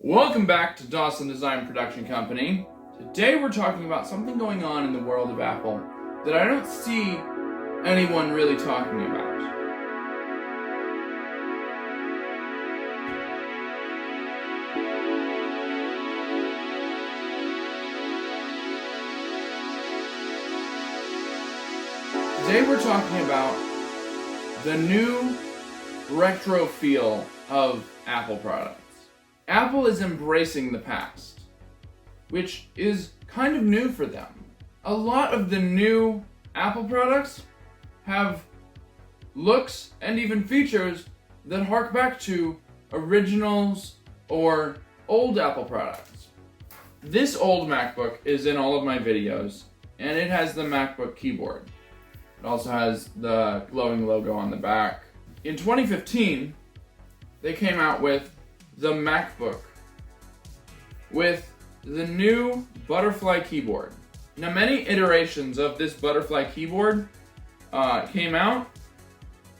Welcome back to Dawson Design Production Company. Today we're talking about something going on in the world of Apple that I don't see anyone really talking about. Today we're talking about the new retro feel of Apple products. Apple is embracing the past, which is kind of new for them. A lot of the new Apple products have looks and even features that hark back to originals or old Apple products. This old MacBook is in all of my videos, and it has the MacBook keyboard. It also has the glowing logo on the back. In 2015, they came out with the MacBook with the new butterfly keyboard. Now, many iterations of this butterfly keyboard came out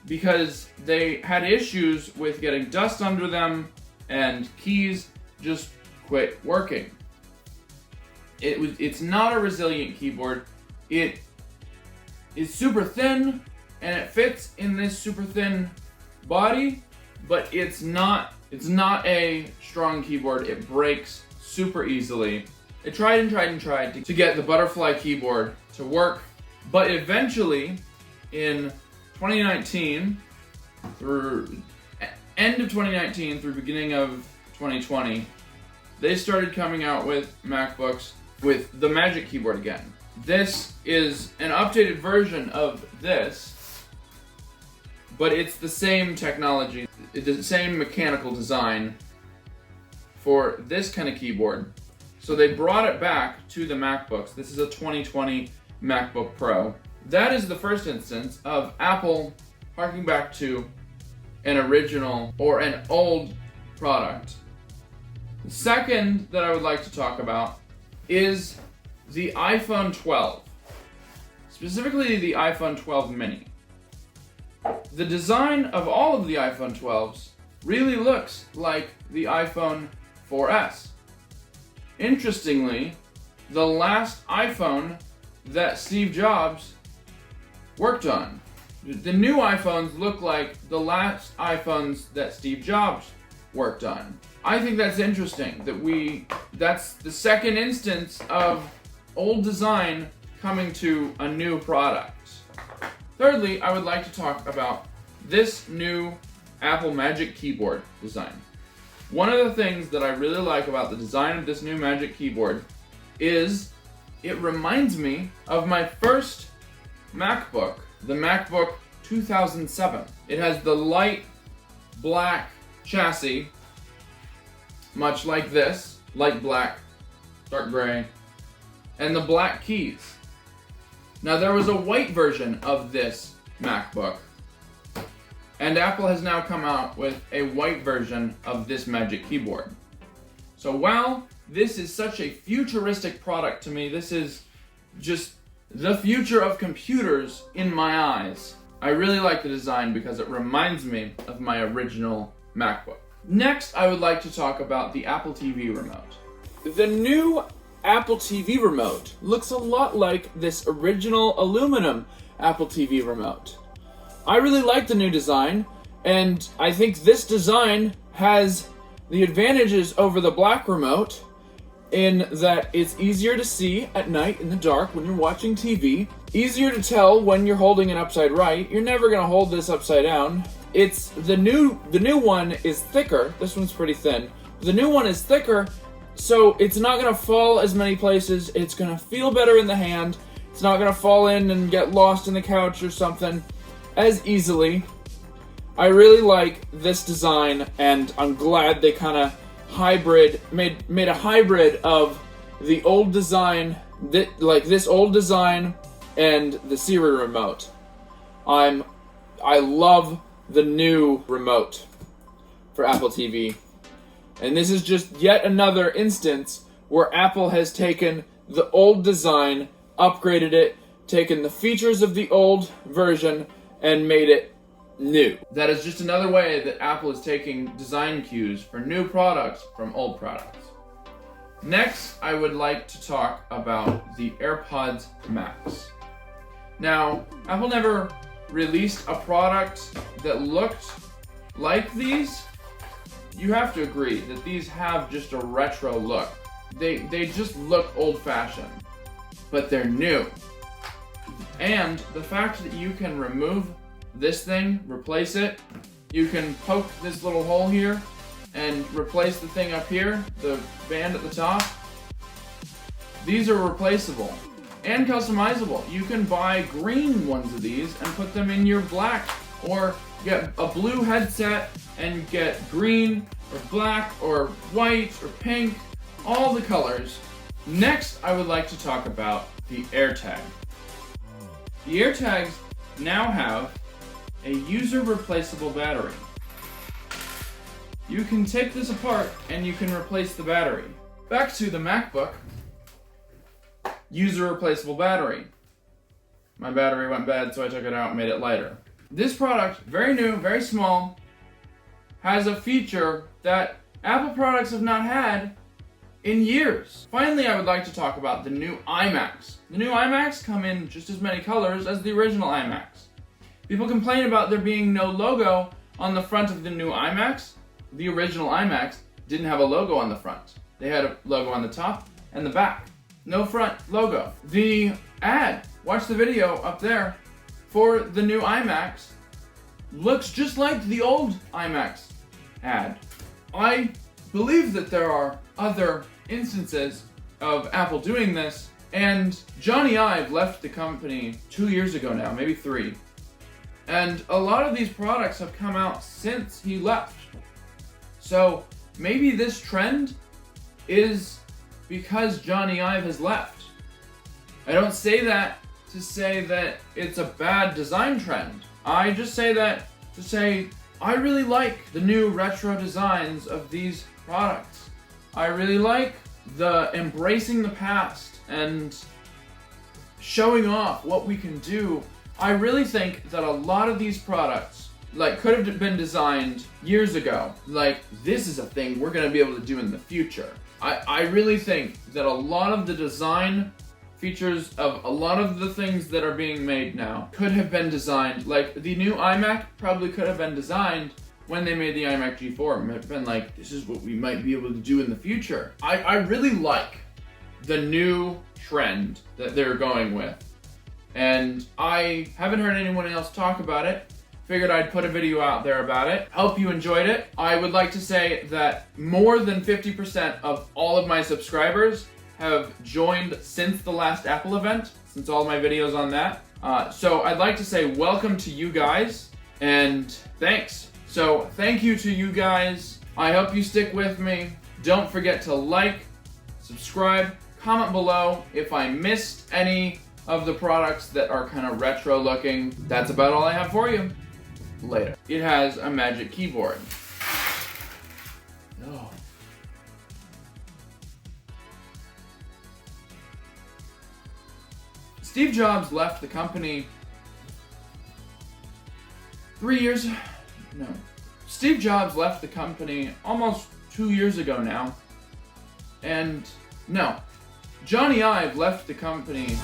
because they had issues with getting dust under them and keys just quit working. It's not a resilient keyboard. It is super thin and it fits in this super thin body, but it's not a strong keyboard. It breaks super easily. It tried to get the butterfly keyboard to work, but eventually in 2019, through end of 2019 through beginning of 2020, they started coming out with MacBooks with the Magic Keyboard again. This is an updated version of this, but it's the same technology, it's the same mechanical design for this kind of keyboard. So they brought it back to the MacBooks. This is a 2020 MacBook Pro. That is the first instance of Apple harking back to an original or an old product. The second that I would like to talk about is the iPhone 12, specifically the iPhone 12 mini. The design of all of the iPhone 12s really looks like the iPhone 4S. Interestingly, the last iPhone that Steve Jobs worked on. The new iPhones look like the last iPhones that Steve Jobs worked on. I think that's interesting, that's the second instance of old design coming to a new product. Thirdly, I would like to talk about this new Apple Magic Keyboard design. One of the things that I really like about the design of this new Magic Keyboard is it reminds me of my first MacBook, the MacBook 2007. It has the light black chassis, much like this, light black, dark gray, and the black keys. Now, there was a white version of this MacBook, and Apple has now come out with a white version of this Magic Keyboard. So while this is such a futuristic product to me, this is just the future of computers in my eyes, I really like the design because it reminds me of my original MacBook. Next, I would like to talk about the Apple TV remote. The new Apple TV remote looks a lot like this original aluminum Apple TV remote. I really like the new design, and I think this design has the advantages over the black remote in that it's easier to see at night in the dark when you're watching TV, easier to tell when you're holding it upside right. You're never going to hold this upside down. It's the new one is thicker. This one's pretty thin. The new one is thicker, so it's not going to fall as many places. It's going to feel better in the hand. It's not going to fall in and get lost in the couch or something as easily. I really like this design, and I'm glad they kind of made a hybrid of the old design, this old design and the Siri remote. I love the new remote for Apple TV. And this is just yet another instance where Apple has taken the old design, upgraded it, taken the features of the old version, and made it new. That is just another way that Apple is taking design cues for new products from old products. Next, I would like to talk about the Airpods Max. Now, Apple never released a product that looked like these. You have to agree that these have just a retro look. They just look old-fashioned, but they're new. And the fact that you can remove this thing, replace it, you can poke this little hole here and replace the thing up here, the band at the top. These are replaceable and customizable. You can buy green ones of these and put them in your black, or get a blue headset and get green or black or white or pink, all the colors. Next, I would like to talk about the AirTag. The AirTags now have a user replaceable battery. You can take this apart and you can replace the battery. Back to the MacBook. User replaceable battery. My battery went bad, so I took it out and made it lighter. This product, very new, very small, has a feature that Apple products have not had in years. Finally, I would like to talk about the new Imacs. The new Imacs come in just as many colors as the original Imacs. People complain about there being no logo on the front of the new Imacs. The original Imacs didn't have a logo on the front. They had a logo on the top and the back. No front logo. The ad, watch the video up there, for the new Imacs looks just like the old Imacs ad. I believe that there are other instances of Apple doing this, and Johnny Ive left the company 2 years ago now, maybe 3. And a lot of these products have come out since he left. So maybe this trend is because Johnny Ive has left. I don't say that to say that it's a bad design trend. I just say that to say I really like the new retro designs of these products. I really like the embracing the past and showing off what we can do. I really think that a lot of these products could have been designed years ago. This is a thing we're gonna be able to do in the future. I really think that a lot of the design features of a lot of the things that are being made now could have been designed. Like the new iMac probably could have been designed when they made the iMac G4. It might have been like, this is what we might be able to do in the future. I really like the new trend that they're going with. And I haven't heard anyone else talk about it. Figured I'd put a video out there about it. Hope you enjoyed it. I would like to say that more than 50% of all of my subscribers have joined since the last Apple event, since all of my videos on that. So I'd like to say welcome to you guys, and thanks. So thank you to you guys. I hope you stick with me. Don't forget to like, subscribe, comment below if I missed any of the products that are kind of retro looking. That's about all I have for you. Later. It has a magic keyboard. No. Steve Jobs left the company 3 years. No. Steve Jobs left the company almost 2 years ago now. And no. Johnny Ive left the company